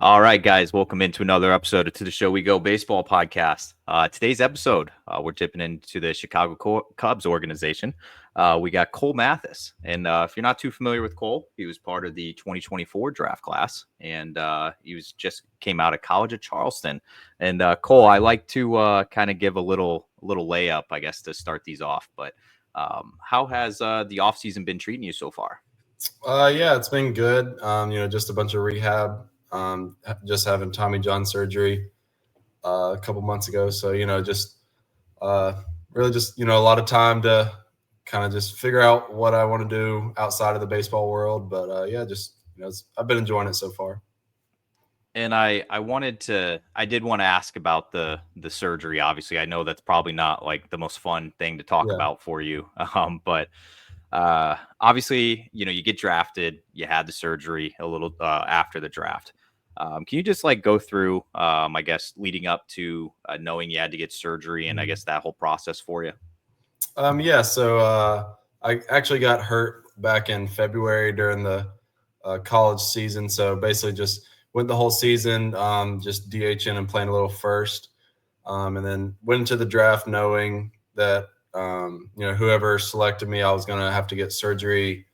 All right, guys, welcome into another episode of To the Show We Go Baseball podcast. Today's episode, we're dipping into the Chicago Cubs organization. We got Cole Mathis. And if you're not too familiar with Cole, he was part of the 2024 draft class, and he was just came out of College of Charleston. And Cole, I like to kind of give a little layup, I guess, to start these off. But how has the offseason been treating you so far? Yeah, it's been good. Just a bunch of rehab. Just having Tommy John surgery a couple months ago. So, uh, really just, a lot of time to kind of just figure out what I want to do outside of the baseball world. But I've been enjoying it so far. And I did want to ask about the surgery. Obviously, I know that's probably not like the most fun thing to talk Yeah. about for you. But obviously, you get drafted, you had the surgery a little after the draft. Can you just like go through, I guess, leading up to knowing you had to get surgery and I guess that whole process for you? So I actually got hurt back in February during the college season. So basically just went the whole season, just DHing and playing a little first. And then went into the draft knowing that, whoever selected me, I was going to have to get surgery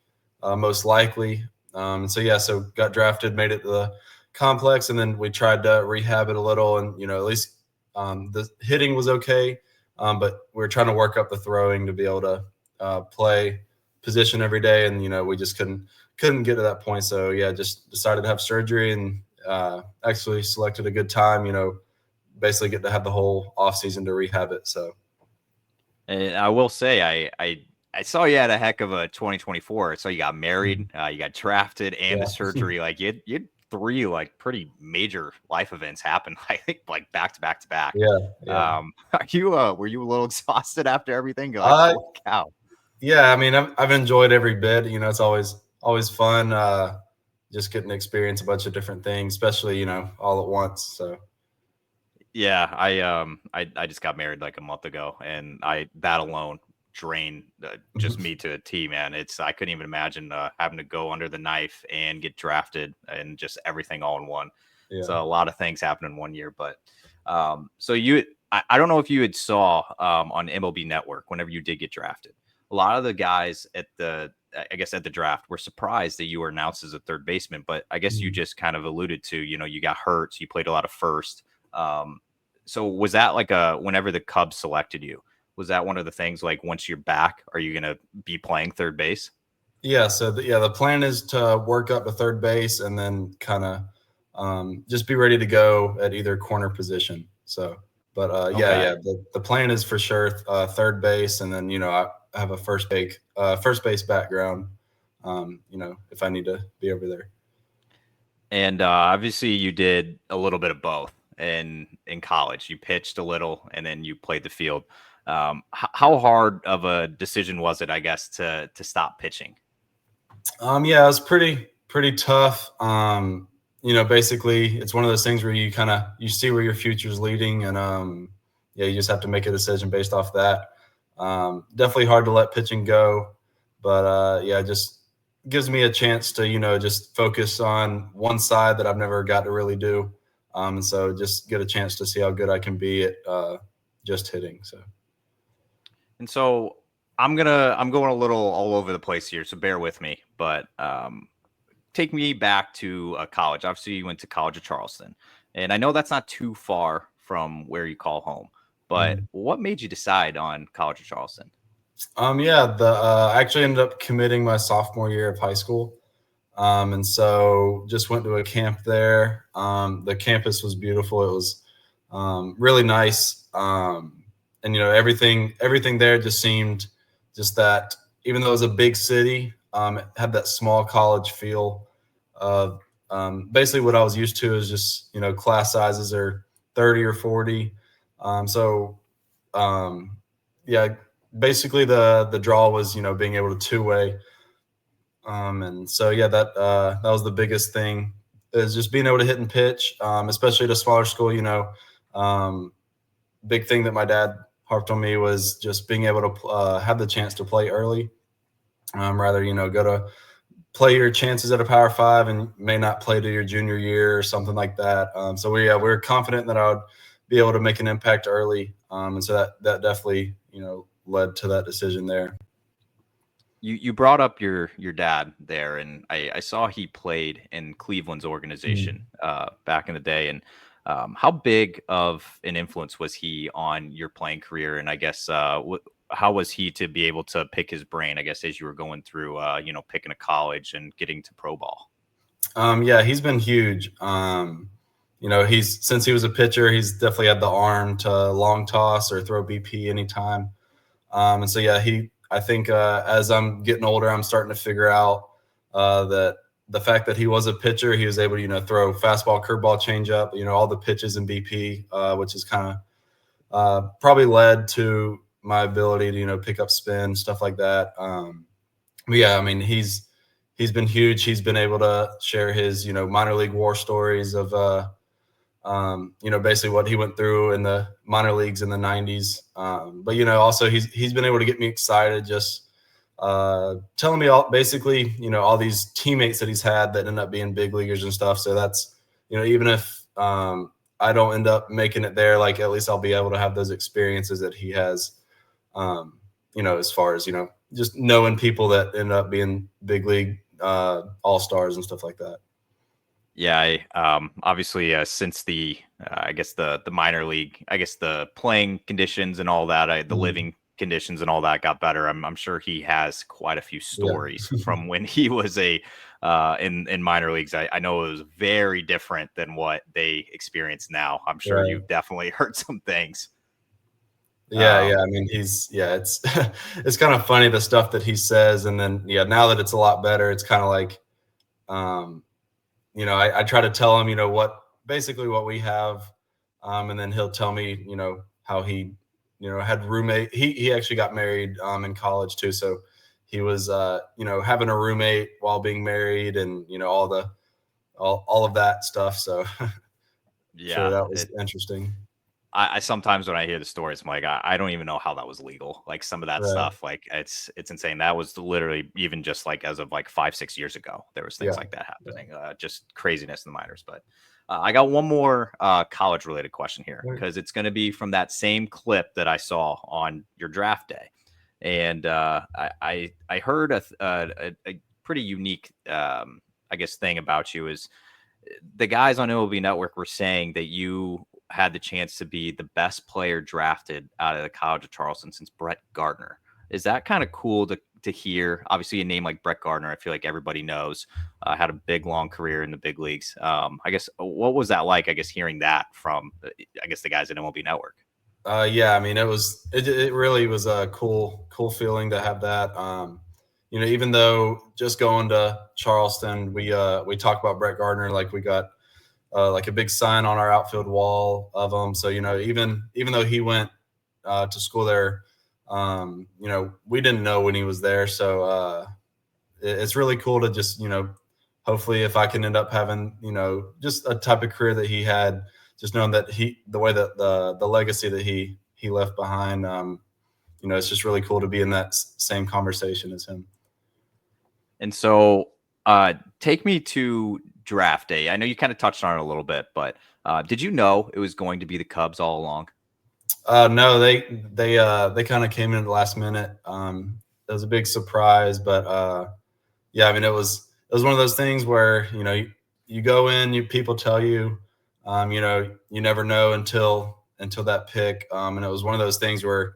most likely. So got drafted, made it to the complex, and then we tried to rehab it a little. And, at least the hitting was okay. But we were trying to work up the throwing to be able to play position every day. And, we just couldn't get to that point. So, yeah, just decided to have surgery and actually selected a good time, basically get to have the whole off season to rehab it. So, And I will say, I saw you had a heck of a 2024. So you got married, you got drafted, and the yeah. surgery. Like you had three like pretty major life events happen. I think like back to back to back. Yeah. Are you were you a little exhausted after everything? You're like, Uh, holy cow. yeah. I mean, I've enjoyed every bit. It's always fun. Just getting to experience a bunch of different things, especially all at once. So. Yeah, I just got married like a month ago, and that alone drained just me to a T, man. I couldn't even imagine having to go under the knife and get drafted and just everything all in one. Yeah. So a lot of things happened in one year, but so I don't know if you had saw on MLB Network whenever you did get drafted. A lot of the guys at the draft were surprised that you were announced as a third baseman, but I guess you just kind of alluded to, you got hurt, so you played a lot of first. So was that like whenever the Cubs selected you, was that one of the things like once you're back, are you going to be playing third base? Yeah. So the plan is to work up to third base and then kind of just be ready to go at either corner position. So, but Okay. the plan is for sure third base, and then I have a first base background. If I need to be over there. And obviously you did a little bit of both in college. You pitched a little and then you played the field. How hard of a decision was it, I guess, to stop pitching? Yeah, it was pretty tough. Basically it's one of those things where you see where your future's leading, and you just have to make a decision based off that. Definitely hard to let pitching go, but just gives me a chance to just focus on one side that I've never got to really do, and so just get a chance to see how good I can be at just hitting. So. And so I'm going a little all over the place here, so bear with me, but take me back to college. Obviously you went to College of Charleston, and I know that's not too far from where you call home, but what made you decide on College of Charleston? I actually ended up committing my sophomore year of high school. And so just went to a camp there. The campus was beautiful. It was really nice. And everything there just seemed just that, even though it was a big city, it had that small college feel of basically what I was used to is just, class sizes are 30 or 40. So yeah, basically the draw was, being able to two-way. And so, yeah, that was the biggest thing, is just being able to hit and pitch, especially at a smaller school. Big thing that my dad harped on me was just being able to have the chance to play early, rather, go to play your chances at a Power 5 and may not play to your junior year or something like that. So we're confident that I would be able to make an impact early. And so that definitely, led to that decision there. You brought up your dad there, and I saw he played in Cleveland's organization back in the day. And how big of an influence was he on your playing career? And I guess how was he to be able to pick his brain, I guess, as you were going through, picking a college and getting to pro ball? Yeah, he's been huge. Since he was a pitcher, he's definitely had the arm to long toss or throw BP anytime. And so, yeah, I think as I'm getting older, I'm starting to figure out that the fact that he was a pitcher, he was able to, throw fastball, curveball, changeup, all the pitches in BP, which is kind of probably led to my ability to, pick up spin, stuff like that. But yeah, I mean, he's been huge. He's been able to share his, minor league war stories of, basically what he went through in the minor leagues in the 90s. But, also he's been able to get me excited, just telling me all these teammates that he's had that end up being big leaguers and stuff. So that's, even if I don't end up making it there, like at least I'll be able to have those experiences that he has, as far as, just knowing people that end up being big league all-stars and stuff like that. Yeah, obviously since the minor league, I guess the playing conditions and all that, the living conditions and all that got better. I'm sure he has quite a few stories from when he was in minor leagues. I know it was very different than what they experience now. I'm sure you've definitely heard some things. Yeah. I mean, it's it's kind of funny the stuff that he says, and then now that it's a lot better, it's kind of like, I try to tell him, what we have, and then he'll tell me, how he, had roommate. He actually got married in college too, so he was, having a roommate while being married, and all of that stuff. So yeah, sure, that was interesting. I sometimes when I hear the stories, I'm like, I don't even know how that was legal. Like some of that stuff, like it's insane. That was literally even just like as of like 5-6 years ago, there was things like that happening. Just craziness in the minors. But I got one more college related question here, because it's going to be from that same clip that I saw on your draft day. And I heard a pretty unique, thing about you is the guys on MLB Network were saying that you had the chance to be the best player drafted out of the College of Charleston since Brett Gardner. Is that kind of cool to hear? Obviously, a name like Brett Gardner, I feel like everybody knows, had a big, long career in the big leagues. I guess, what was that like, hearing that from, the guys at MLB Network? Yeah, I mean, it really was a cool feeling to have that. Even though just going to Charleston, we talk about Brett Gardner like we got like a big sign on our outfield wall of him. So, even though he went to school there, we didn't know when he was there. So it's really cool to just, hopefully if I can end up having, just a type of career that he had, just knowing that the way that the legacy that he left behind, it's just really cool to be in that same conversation as him. And so take me to draft day. I know you kind of touched on it a little bit, but did you know it was going to be the Cubs all along? No, they kind of came in at the last minute. It was a big surprise, but yeah, I mean, it was one of those things where, you go in, people tell you, you never know until that pick. And it was one of those things where,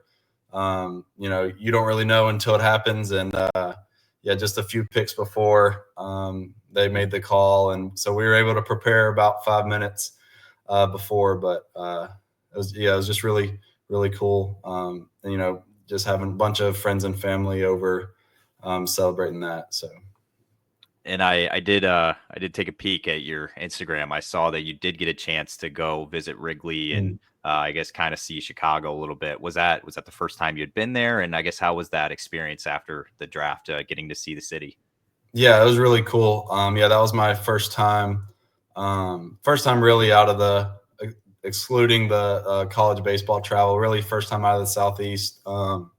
you don't really know until it happens. And yeah, just a few picks before they made the call. And so we were able to prepare about 5 minutes before, but it was just really, really cool. And, just having a bunch of friends and family over celebrating that. So. And I did take a peek at your Instagram. I saw that you did get a chance to go visit Wrigley and kind of see Chicago a little bit. Was that the first time you'd been there? And I guess, how was that experience after the draft, getting to see the city? Yeah, it was really cool. Yeah, that was my first time really out of the, excluding the college baseball travel, really first time out of the Southeast. And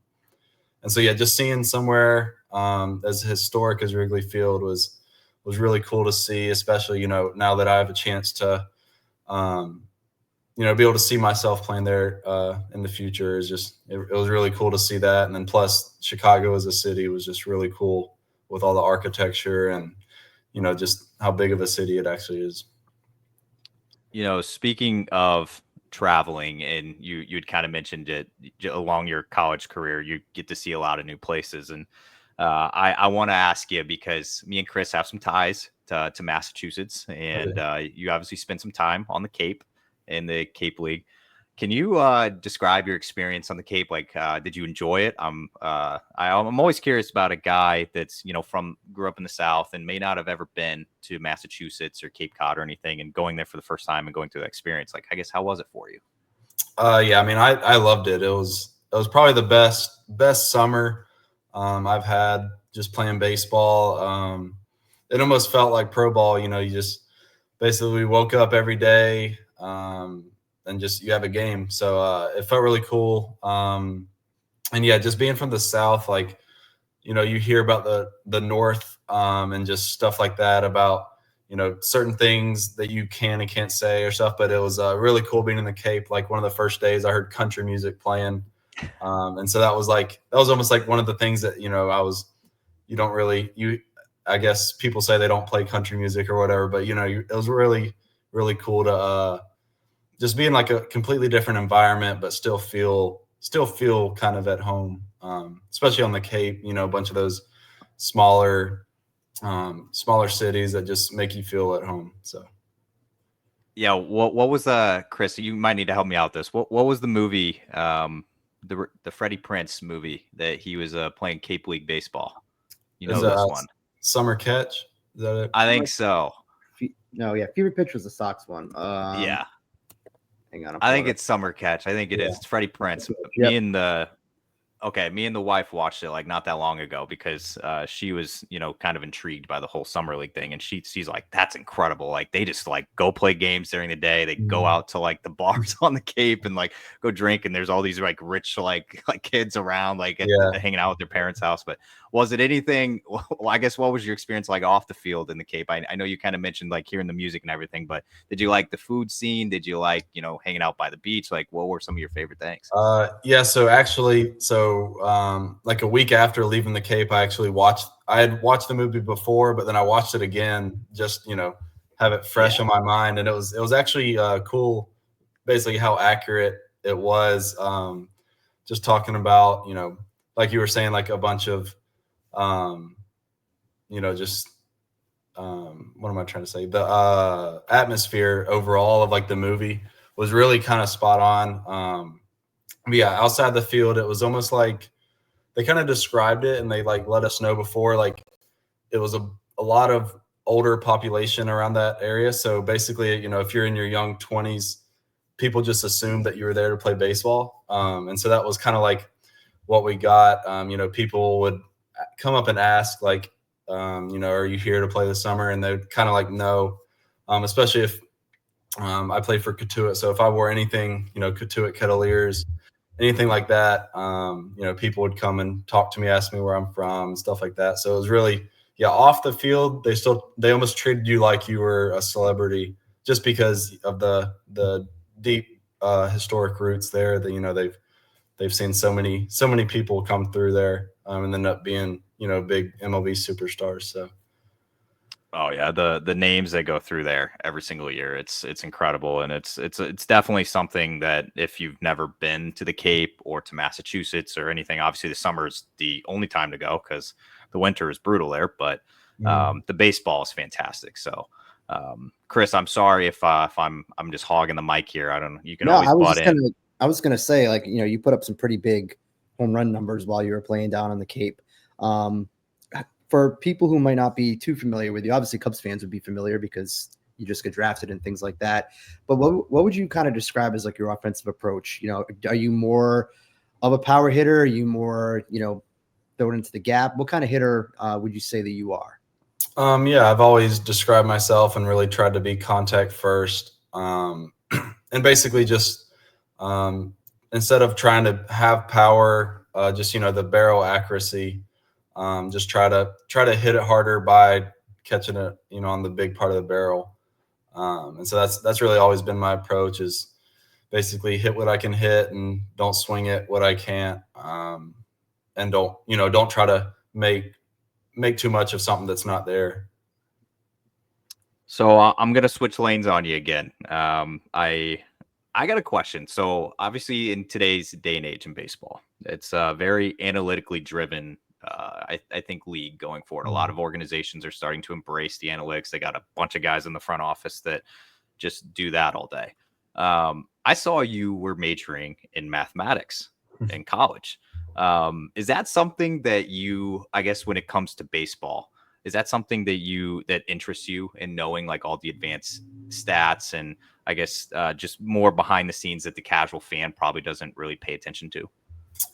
so, yeah, just seeing somewhere, as historic as Wrigley Field was really cool to see, especially, now that I have a chance to, be able to see myself playing there in the future is just, it was really cool to see that. And then plus Chicago as a city was just really cool with all the architecture and, just how big of a city it actually is. Speaking of traveling, and you'd kind of mentioned it along your college career, you get to see a lot of new places. And I want to ask you, because me and Chris have some ties to Massachusetts, and you obviously spent some time on the Cape in the Cape League. Can you describe your experience on the Cape? Like, did you enjoy it? I'm always curious about a guy that's grew up in the South and may not have ever been to Massachusetts or Cape Cod or anything, and going there for the first time and going through that experience. Like, I guess, how was it for you? Yeah, I mean, I loved it. It was probably the best summer I've had just playing baseball. It almost felt like pro ball. You just basically we woke up every day. And just you have a game. So it felt really cool. And yeah, just being from the South, like, you hear about the North and just stuff like that about, certain things that you can and can't say or stuff. But it was really cool being in the Cape. Like one of the first days I heard country music playing. And so that was almost like one of the things that, I guess people say they don't play country music or whatever, but, it was really, really cool to, just be in like a completely different environment, but still feel kind of at home, especially on the Cape. A bunch of those smaller cities that just make you feel at home. So, yeah. What was Chris? You might need to help me out. What was the movie? The Freddie Prinze movie that he was playing Cape League baseball. This one? Summer Catch. Is that it? I think so. No, yeah, Fever Pitch was the Sox one. Yeah. Hang on. I think it's Summer Catch. I think it is. It's Freddie Prinze. Yep. Me and the wife watched it like not that long ago because she was, kind of intrigued by the whole summer league thing. And she's like, that's incredible. Like they just like go play games during the day. They go out to like the bars on the Cape and like go drink. And there's all these like rich, like kids around, like hanging out with their parents' house. But was it anything? Well, I guess what was your experience like off the field in the Cape? I know you kind of mentioned like hearing the music and everything, but did you like the food scene? Did you like, hanging out by the beach? Like what were some of your favorite things? Yeah. So actually, like a week after leaving the Cape, I had watched the movie before, but then I watched it again, just, have it fresh on my mind. And it was actually cool, basically how accurate it was. Just talking about, like you were saying, like a bunch of, just, what am I trying to say? The atmosphere overall of like the movie was really kind of spot on. But yeah, outside the field, it was almost like they kind of described it and they like let us know before, like it was a lot of older population around that area. So basically, if you're in your young 20s, people just assumed that you were there to play baseball. And so that was kind of like what we got. People would come up and ask like, are you here to play this summer? And they'd kind of like, no, especially if I played for Cotuit. So if I wore anything, Cotuit Kettleers, anything like that, people would come and talk to me, ask me where I'm from and stuff like that. So it was really, off the field, they almost treated you like you were a celebrity just because of the deep historic roots there that, they've seen so many people come through there and end up being, big MLB superstars. So. Oh yeah, the names that go through there every single year, it's incredible, and it's definitely something that if you've never been to the Cape or to Massachusetts or anything, obviously the summer is the only time to go because the winter is brutal there. But the baseball is fantastic. So, Chris, I'm sorry if I'm just hogging the mic here. I don't know. You can always butt in. I was gonna say, like, you put up some pretty big home run numbers while you were playing down on the Cape. For people who might not be too familiar with you, obviously Cubs fans would be familiar because you just get drafted and things like that. But what would you kind of describe as like your offensive approach? Are you more of a power hitter? Are you more, throw it into the gap? What kind of hitter would you say that you are? Yeah, I've always described myself and really tried to be contact first. And basically just instead of trying to have power, just, the barrel accuracy. just try to hit it harder by catching it, on the big part of the barrel. And so that's really always been my approach, is basically hit what I can hit and don't swing it what I can't. And don't try to make too much of something that's not there. So I'm gonna switch lanes on you again. I got a question. So obviously, in today's day and age in baseball, it's a very analytically driven. I think league going forward. A lot of organizations are starting to embrace the analytics. They got a bunch of guys in the front office that just do that all day. I saw you were majoring in mathematics in college. Is that something that you, I guess, when it comes to baseball, is that something that interests you in knowing like all the advanced stats and I guess just more behind the scenes that the casual fan probably doesn't really pay attention to?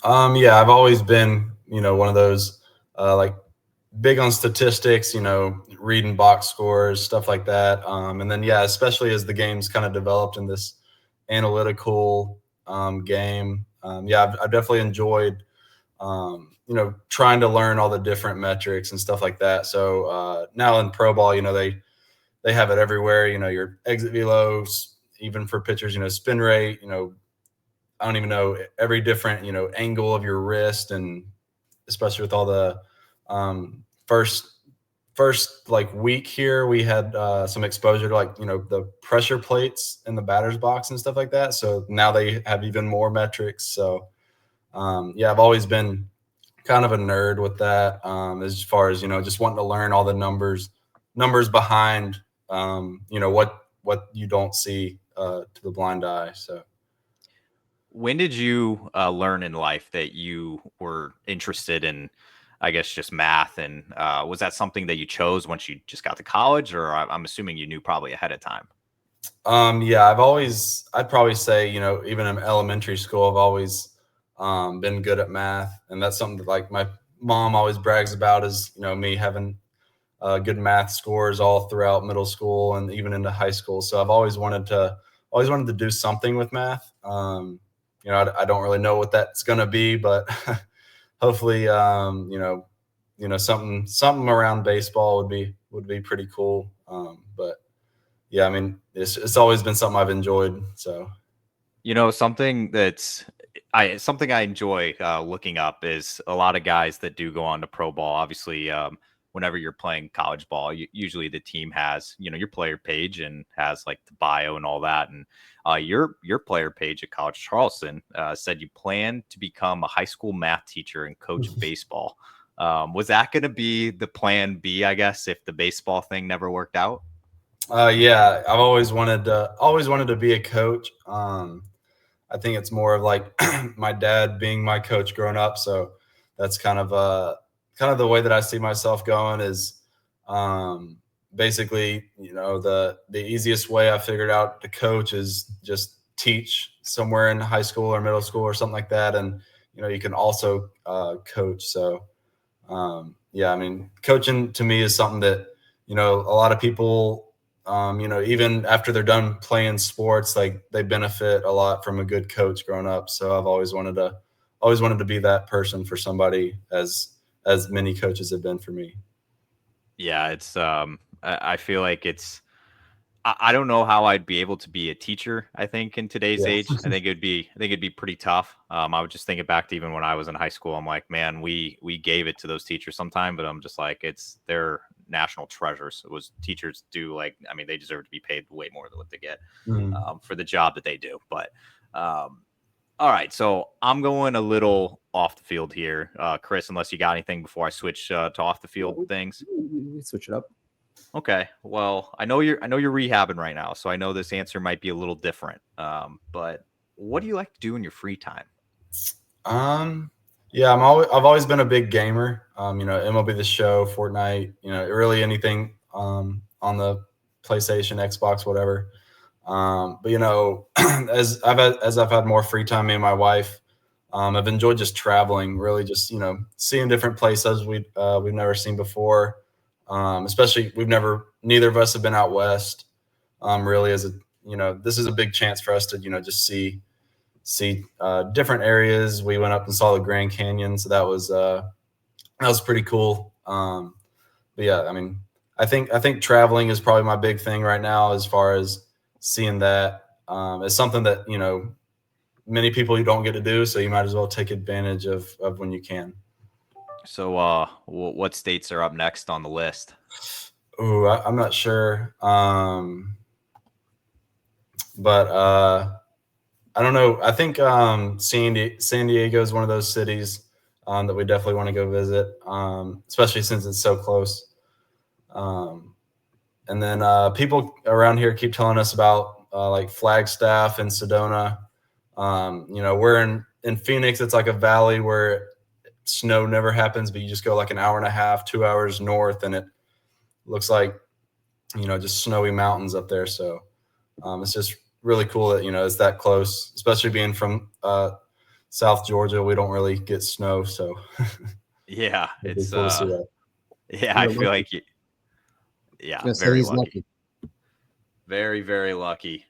Yeah, I've always been, one of those like big on statistics, reading box scores, stuff like that. And then, yeah, especially as the game's kind of developed in this analytical game. Yeah, I've definitely enjoyed, trying to learn all the different metrics and stuff like that. So now in pro ball, they have it everywhere, your exit velos, even for pitchers, spin rate, I don't even know every different, angle of your wrist. And especially with all the first like week here, we had some exposure to like, the pressure plates in the batter's box and stuff like that. So now they have even more metrics. So yeah, I've always been kind of a nerd with that, as far as, just wanting to learn all the numbers behind, what you don't see to the blind eye. So When did you learn in life that you were interested in, I guess, just math? And was that something that you chose once you just got to college, or I'm assuming you knew probably ahead of time? Yeah, I'd probably say, even in elementary school, I've always been good at math. And that's something that like my mom always brags about, is, me having good math scores all throughout middle school and even into high school. So I've always wanted to do something with math. I don't really know what that's going to be, but hopefully, something around baseball would be pretty cool. But yeah, I mean, it's always been something I've enjoyed. So, Something something I enjoy looking up is a lot of guys that do go on to pro ball. Obviously, whenever you're playing college ball, usually the team has, your player page and has like the bio and all that. And your player page at College of Charleston said you plan to become a high school math teacher and coach baseball. Was that going to be the plan B, I guess, if the baseball thing never worked out? Yeah, I've always wanted to be a coach. I think it's more of like my dad being my coach growing up. So that's kind of the way that I see myself going, is basically, the easiest way I figured out to coach is just teach somewhere in high school or middle school or something like that. And, you can also coach. So, yeah, I mean, coaching to me is something that, a lot of people, even after they're done playing sports, like they benefit a lot from a good coach growing up. So I've always wanted to be that person for somebody, as many coaches have been for me. Yeah, it's I feel like I don't know how I'd be able to be a teacher. I think in today's age, I think it'd be pretty tough. I was just thinking back to even when I was in high school. I'm like, man, we gave it to those teachers sometime, but I'm just like, they're national treasures. It was teachers do like, I mean, they deserve to be paid way more than what they get for the job that they do. But all right, so I'm going a little off the field here, Chris. Unless you got anything before I switch to off the field things. We switch it up. Okay. Well, I know you're rehabbing right now, so I know this answer might be a little different. But what do you like to do in your free time? Yeah, I've always been a big gamer. MLB The Show, Fortnite, really anything on the PlayStation, Xbox, whatever. But as I've had more free time, me and my wife, I've enjoyed just traveling, really just seeing different places we've never seen before. Especially neither of us have been out west. Really, this is a big chance for us to just see different areas. We went up and saw the Grand Canyon, so that was that was pretty cool. But yeah, I mean, I think traveling is probably my big thing right now as far as seeing that. It's something that, many people you don't get to do, so you might as well take advantage of when you can. So, what states are up next on the list? Ooh, I'm not sure. But I don't know. I think San Diego is one of those cities that we definitely want to go visit, especially since it's so close. And then people around here keep telling us about like Flagstaff and Sedona. We're in Phoenix. It's like a valley where snow never happens, but you just go like an hour and a half, 2 hours north, and it looks like, just snowy mountains up there. So it's just really cool that, it's that close, especially being from South Georgia. We don't really get snow. So yeah, it's cool to see that. Yeah, I feel like very lucky. Very, very lucky.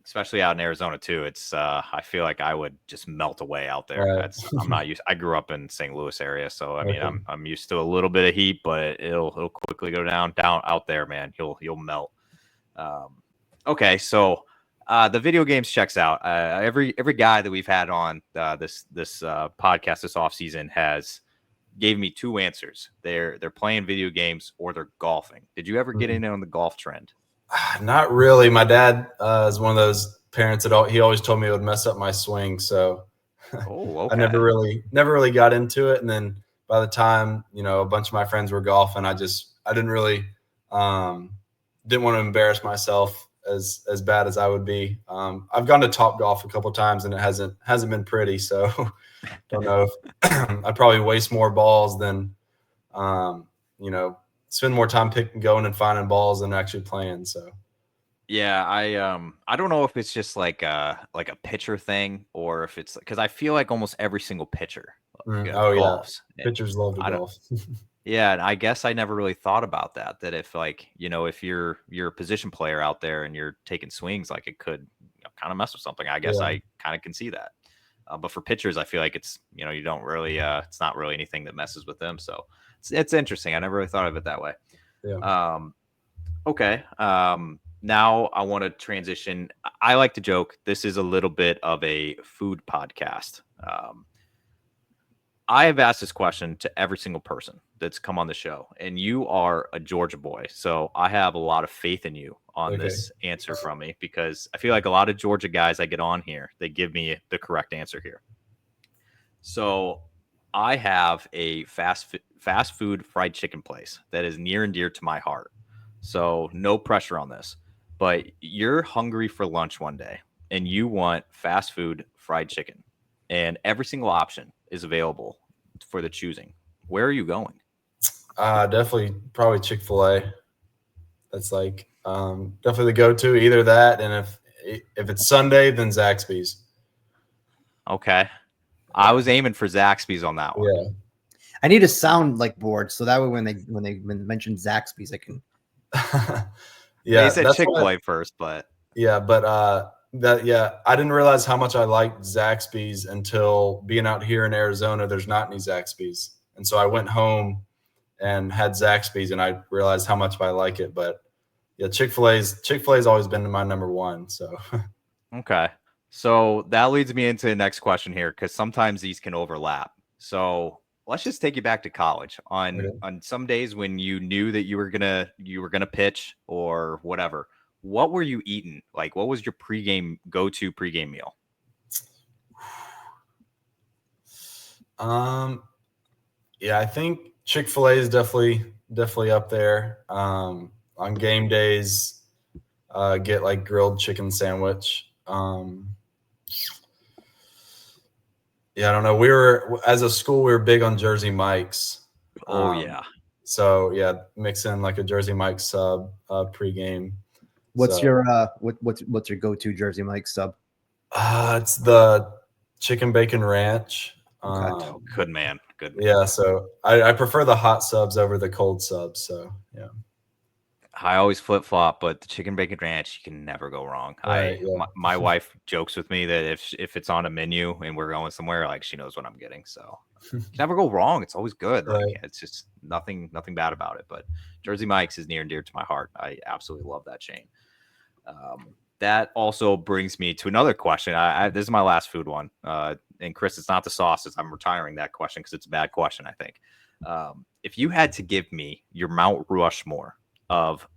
Especially out in Arizona too. It's I feel like I would just melt away out there. Right. I'm not used. I grew up in St. Louis area, so I mean I'm used to a little bit of heat, but it'll quickly go down out there, man. You'll melt. Okay, so the video games checks out. Every guy that we've had on this podcast this offseason has gave me two answers. They're playing video games or they're golfing. Did you ever get in on the golf trend? Not really. My dad is one of those parents that he always told me it would mess up my swing. So okay. I never really got into it. And then by the time, a bunch of my friends were golfing, I didn't really didn't want to embarrass myself as bad as I would be. I've gone to Top Golf a couple of times and it hasn't been pretty. So don't know if I'd probably waste more balls than, spend more time going and finding balls than actually playing. So yeah, I don't know if it's just like a pitcher thing or if it's because I feel like almost every single pitcher golfs. Yeah, pitchers love to golf. Yeah, and I guess I never really thought about that if like if you're a position player out there and you're taking swings, like it could kind of mess with something. I guess I kind of can see that. But for pitchers, I feel like it's you don't really it's not really anything that messes with them. So it's interesting. I never really thought of it that way. Yeah. Okay. Now I want to transition. I like to joke. This is a little bit of a food podcast. I have asked this question to every single person that's come on the show, and you are a Georgia boy. So I have a lot of faith in you on this answer from me because I feel like a lot of Georgia guys I get on here, they give me the correct answer here. So I have a fast food fried chicken place that is near and dear to my heart. So no pressure on this, but you're hungry for lunch one day and you want fast food fried chicken and every single option is available for the choosing. Where are you going? Definitely probably Chick-fil-A. That's like definitely the go-to, either that. And if it's Sunday, then Zaxby's. Okay. I was aiming for Zaxby's on that one. Yeah. I need a sound like board so that way when they mention Zaxby's, I can. Yeah, they said Chick-fil-A first, but I didn't realize how much I liked Zaxby's until being out here in Arizona. There's not any Zaxby's, and so I went home and had Zaxby's, and I realized how much I like it. But yeah, Chick-fil-A's always been my number one. So okay, so that leads me into the next question here because sometimes these can overlap. So let's just take you back to college on some days when you knew that you were gonna pitch or whatever. What were you eating? Like, what was your go-to pregame meal? Yeah, I think Chick-fil-A is definitely up there. On game days, get like grilled chicken sandwich. Yeah, I don't know. As a school, we were big on Jersey Mike's. Oh yeah. So yeah, mix in like a Jersey Mike's sub pregame. What's your what's your go-to Jersey Mike's sub? It's the chicken bacon ranch. Good man. Good man. Yeah, so I prefer the hot subs over the cold subs. So yeah. I always flip-flop, but the chicken bacon ranch, you can never go wrong. Right, my wife jokes with me that if it's on a menu and we're going somewhere, like she knows what I'm getting. So You can never go wrong. It's always good. Right. Like it's just nothing bad about it. But Jersey Mike's is near and dear to my heart. I absolutely love that chain. That also brings me to another question. This is my last food one. And Chris, it's not the sauces. I'm retiring that question because it's a bad question, I think. If you had to give me your Mount Rushmore of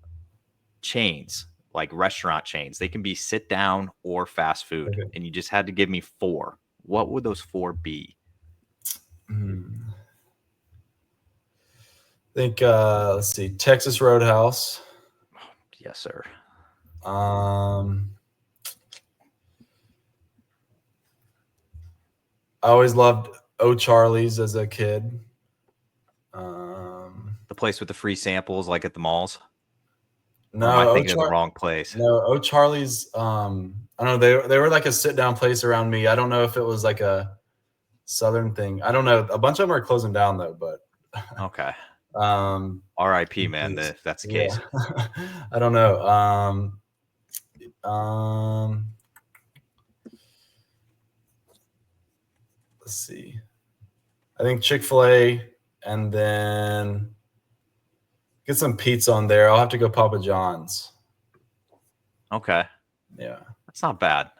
chains, like restaurant chains, they can be sit down or fast food, Okay. and you just had to give me 4, what would those 4 be? I think let's see, Texas Roadhouse. Yes, sir. I always loved O'Charlie's as a kid. The place with the free samples, like at the malls. No, or am I thinking of the wrong place? No, O'Charlie's. I don't know. They were like a sit down place around me. I don't know if it was like a Southern thing. I don't know. A bunch of them are closing down though. But Okay. R.I.P. man. If that's the case. I don't know. Let's see. I think Chick-fil-A, and then get some pizza on there. I'll have to go Papa John's. Okay. Yeah. That's not bad.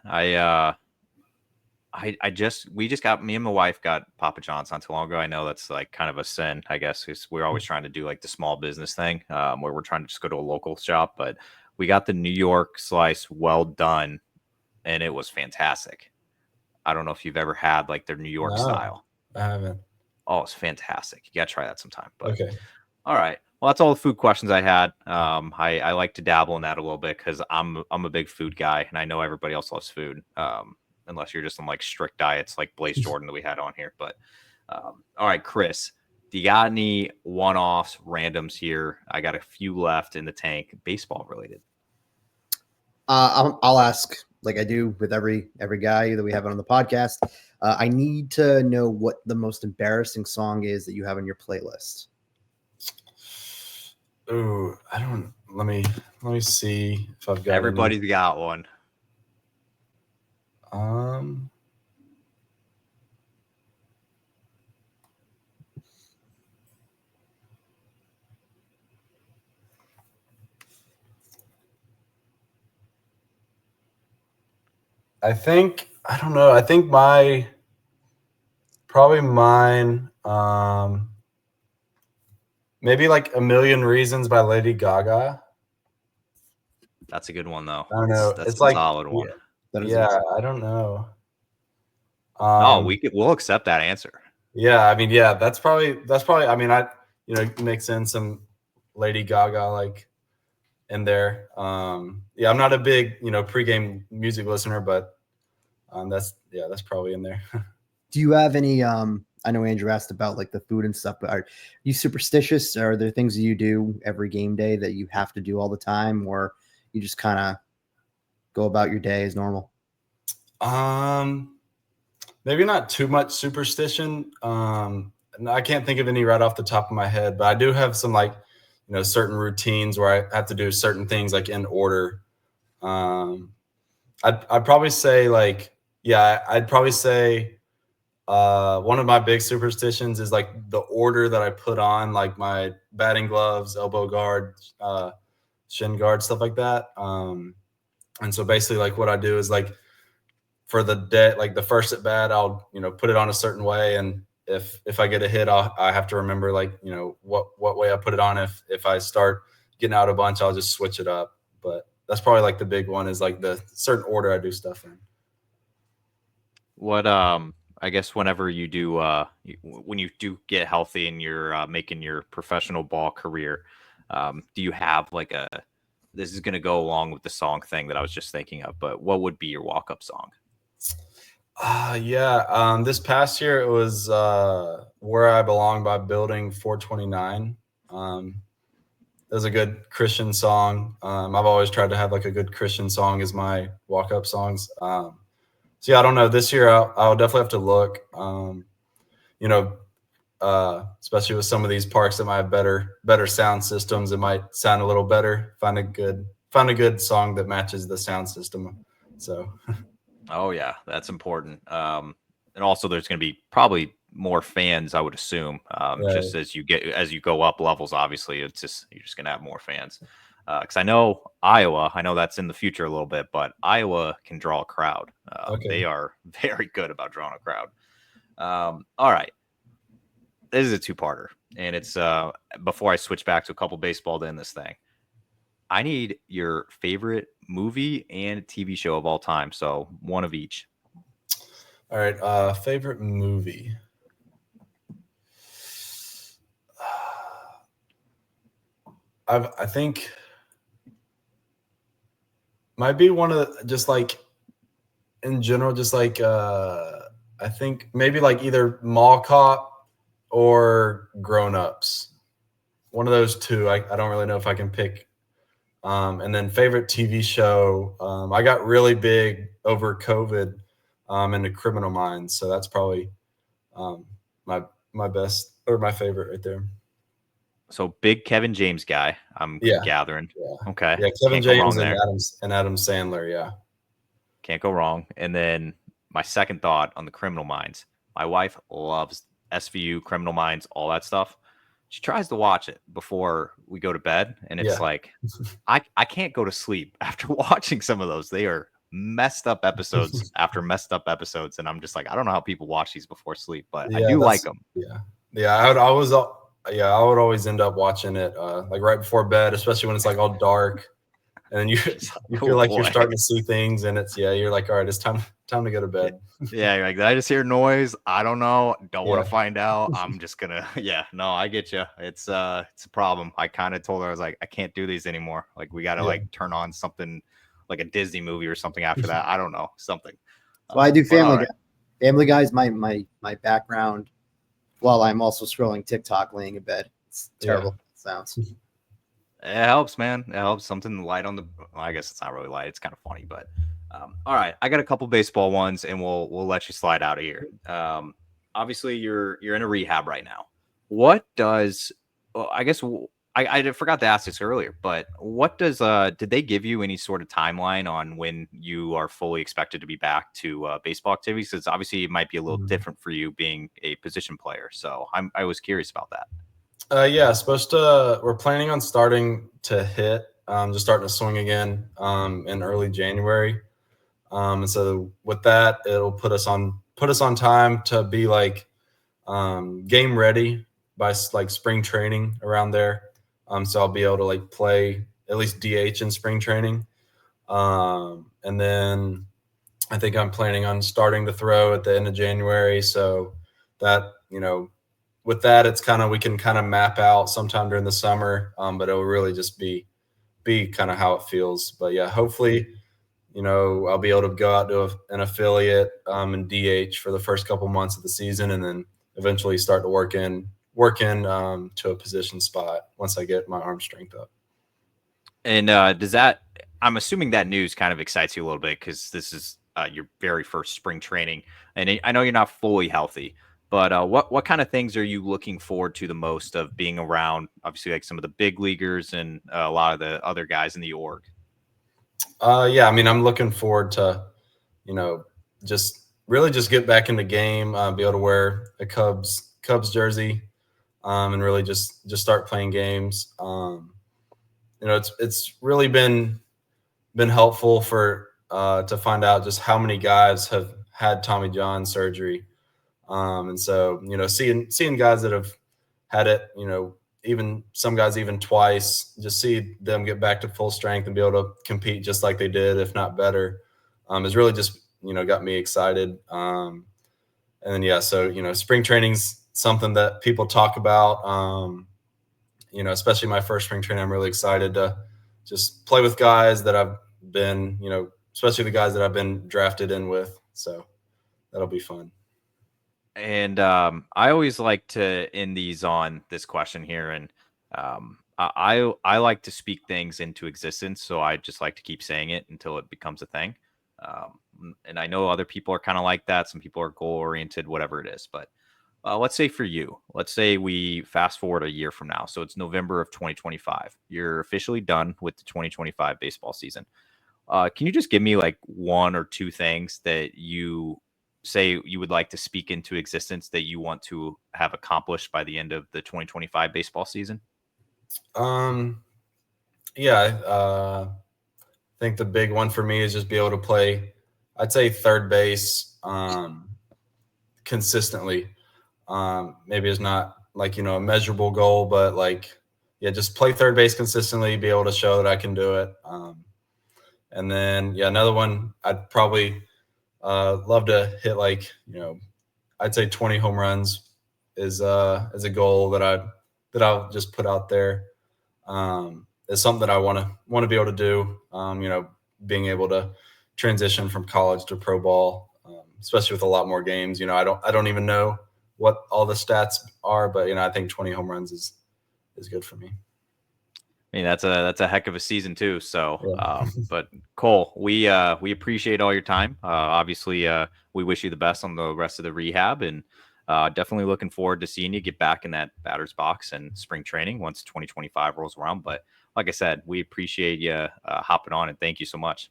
We just got, me and my wife got Papa John's not too long ago. I know that's like kind of a sin, I guess, because we're always trying to do like the small business thing, where we're trying to just go to a local shop. But we got the New York slice well done, and it was fantastic. I don't know if you've ever had like their New York style. I haven't. Oh, it's fantastic. You got to try that sometime. But Okay. All right. Well, that's all the food questions I had. I like to dabble in that a little bit because I'm a big food guy, and I know everybody else loves food. Unless you're just on like strict diets like Blaze Jordan that we had on here. But all right, Chris, do you got any one-offs, randoms here? I got a few left in the tank, baseball related. I'll ask, like I do with every guy that we have on the podcast. I need to know what the most embarrassing song is that you have on your playlist. Ooh, I don't. Let me see if I've got. Everybody's got one. I think, I don't know. I think mine. Maybe like A Million Reasons by Lady Gaga. That's a good one though. I don't know. That's it's a like, solid one. Yeah, I don't know. We'll accept that answer. Yeah, I mean, yeah, that's probably. I mean, mix in some Lady Gaga like in there. Yeah, I'm not a big pregame music listener, but that's probably in there. Do you have any? I know Andrew asked about like the food and stuff, but are you superstitious? Are there things that you do every game day that you have to do all the time, or you just kind of go about your day as normal? Maybe not too much superstition. I can't think of any right off the top of my head, but I do have some like, certain routines where I have to do certain things like in order. I'd probably say like, yeah, I'd probably say one of my big superstitions is like the order that I put on like my batting gloves, elbow guard, shin guard, stuff like that. And so basically like what I do is like for the day, like the first at bat, I'll, put it on a certain way. And if I get a hit, I have to remember like, what way I put it on. If I start getting out a bunch, I'll just switch it up. But that's probably like the big one is like the certain order I do stuff in. What, I guess whenever you do, when you do get healthy and you're making your professional ball career, do you have like this is going to go along with the song thing that I was just thinking of, but what would be your walk-up song? Yeah. This past year, it was Where I Belong by Building 429. It was a good Christian song. I've always tried to have like a good Christian song as my walk-up songs. So yeah, I don't know. This year, I'll definitely have to look. Especially with some of these parks that might have better sound systems, it might sound a little better. Find a good song that matches the sound system. So. Oh yeah, that's important. And also there's going to be probably more fans, I would assume. Right. Just as you go up levels, obviously, you're just gonna have more fans. Because I know Iowa, I know that's in the future a little bit, but Iowa can draw a crowd. Okay. They are very good about drawing a crowd. All right, this is a two-parter, and it's before I switch back to a couple baseball to end this thing. I need your favorite movie and TV show of all time, so one of each. All right. Favorite movie. I think might be one of the, just like in general, just like I think maybe like either Mall Cop or Grown Ups. One of those two. I don't really know if I can pick. And then favorite TV show. I got really big over COVID into Criminal Minds, so that's probably my best or my favorite right there. So big Kevin James guy, I'm Yeah. gathering. Yeah. Okay. Yeah, Kevin Can't go wrong James there. and Adam Sandler. Yeah. Can't go wrong. And then my second thought on the Criminal Minds. My wife loves SVU, Criminal Minds, all that stuff. She tries to watch it before we go to bed, and it's Yeah. like I can't go to sleep after watching some of those. They are messed up episodes after messed up episodes, and I'm just like, I don't know how people watch these before sleep, but I do like them. Yeah. I would always end up watching it like right before bed, especially when it's like all dark, and you feel like you're starting to see things, and you're like, all right, it's time to go to bed. Yeah, you're like, did I just hear noise? I don't know. Don't want to find out. I'm just gonna. Yeah, no, I get you. It's a problem. I kind of told her, I was like, I can't do these anymore. Like, we got to like turn on something like a Disney movie or something after that. I don't know, something. So I do Family Guy. Family Guy is my background while I'm also scrolling TikTok laying in bed. It's terrible. Sounds. It helps, man. It helps. Something light on the. Well, I guess it's not really light. It's kind of funny, but all right. I got a couple baseball ones, and we'll let you slide out of here. Obviously, you're in a rehab right now. What does? Well, I guess I forgot to ask this earlier, but what does? Did they give you any sort of timeline on when you are fully expected to be back to baseball activities? Because obviously, it might be a little different for you being a position player. So I was curious about that. Yeah, we're planning on starting to hit, just starting to swing again in early January. And so with that, it'll put us on time to be like game ready by like spring training around there. So I'll be able to like play at least DH in spring training. And then I think I'm planning on starting to throw at the end of January. So that, with that, it's we can kind of map out sometime during the summer, but it will really just be kind of how it feels. But yeah, hopefully, I'll be able to go out to an affiliate in DH for the first couple months of the season, and then eventually start to work in to a position spot once I get my arm strength up. And does that? I'm assuming that news kind of excites you a little bit because this is your very first spring training, and I know you're not fully healthy. But what kind of things are you looking forward to the most of being around, obviously, like some of the big leaguers and a lot of the other guys in the org? Yeah, I mean, I'm looking forward to, just really just get back in the game, be able to wear a Cubs jersey, and really just start playing games. It's really been helpful to find out just how many guys have had Tommy John surgery. And so, seeing guys that have had it, even some guys even twice, just see them get back to full strength and be able to compete just like they did, if not better, has really just, got me excited. And then, yeah, so, spring training's something that people talk about, especially my first spring training. I'm really excited to just play with guys that I've been, especially the guys that I've been drafted in with. So that'll be fun. And I always like to end these on this question here, and I like to speak things into existence, so I just like to keep saying it until it becomes a thing. And I know other people are kind of like that. Some people are goal oriented, whatever it is. But let's say for you, let's say we fast forward a year from now, so it's November of 2025. You're officially done with the 2025 baseball season. Can you just give me like one or two things that you say you would like to speak into existence that you want to have accomplished by the end of the 2025 baseball season? Yeah, I think the big one for me is just be able to play, I'd say third base consistently. Maybe it's not like, you know, a measurable goal, but like, yeah, just play third base consistently, be able to show that I can do it. And then, yeah, another one, I'd probably love to hit like, you know, I'd say 20 home runs is a goal that I'll just put out there. It's something that I want to be able to do. You know, being able to transition from college to pro ball, especially with a lot more games. You know, I don't even know what all the stats are, but you know, I think 20 home runs is good for me. I mean, that's a heck of a season too. So, Yeah. but Cole, we appreciate all your time. Obviously, we wish you the best on the rest of the rehab, and definitely looking forward to seeing you get back in that batter's box and spring training once 2025 rolls around. But like I said, we appreciate you hopping on, and thank you so much.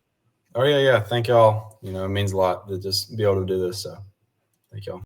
Oh yeah. Thank y'all. You know, it means a lot to just be able to do this. So thank y'all.